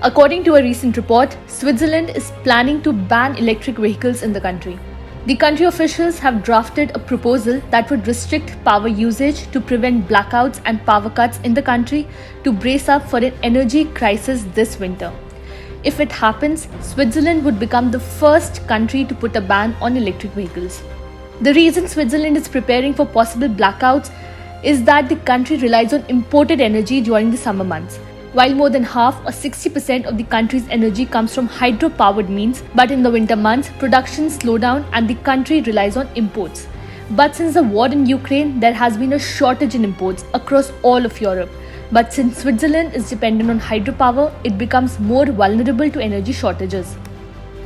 According to a recent report, Switzerland is planning to ban electric vehicles in the country. The country officials have drafted a proposal that would restrict power usage to prevent blackouts and power cuts in the country to brace up for an energy crisis this winter. If it happens, Switzerland would become the first country to put a ban on electric vehicles. The reason Switzerland is preparing for possible blackouts is that the country relies on imported energy during the summer months. While more than half or 60% of the country's energy comes from hydro-powered means, but in the winter months, production slows down and the country relies on imports. But since the war in Ukraine, there has been a shortage in imports across all of Europe. But since Switzerland is dependent on hydropower, it becomes more vulnerable to energy shortages.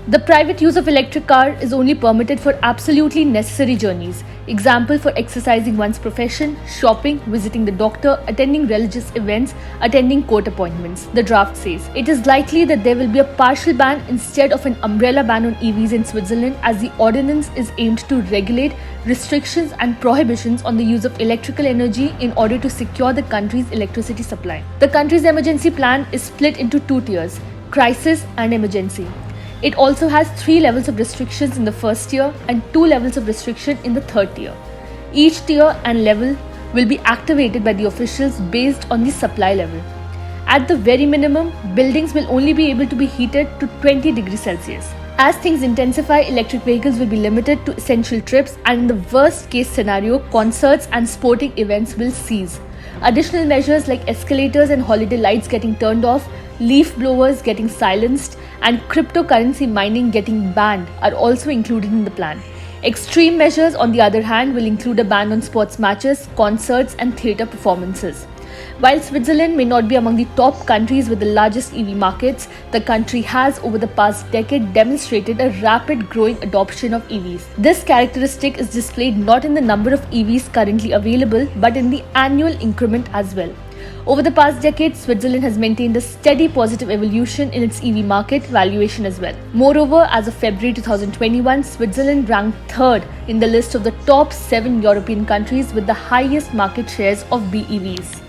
The private use of electric car is only permitted for absolutely necessary journeys. Example for exercising one's profession, shopping, visiting the doctor, attending religious events, attending court appointments, the draft says. It is likely that there will be a partial ban instead of an umbrella ban on EVs in Switzerland, as the ordinance is aimed to regulate restrictions and prohibitions on the use of electrical energy in order to secure the country's electricity supply. The country's emergency plan is split into two tiers: crisis and emergency. It also has 3 levels of restrictions in the first tier and 2 levels of restriction in the third tier. Each tier and level will be activated by the officials based on the supply level. At the very minimum, buildings will only be able to be heated to 20 degrees Celsius. As things intensify, electric vehicles will be limited to essential trips, and in the worst case scenario, concerts and sporting events will cease. Additional measures like escalators and holiday lights getting turned off, leaf blowers getting silenced, and cryptocurrency mining getting banned are also included in the plan. Extreme measures, on the other hand, will include a ban on sports matches, concerts, and theatre performances. While Switzerland may not be among the top countries with the largest EV markets, the country has over the past decade demonstrated a rapid growing adoption of EVs. This characteristic is displayed not in the number of EVs currently available, but in the annual increment as well. Over the past decade, Switzerland has maintained a steady positive evolution in its EV market valuation as well. Moreover, as of February 2021, Switzerland ranked third in the list of the top 7 European countries with the highest market shares of BEVs.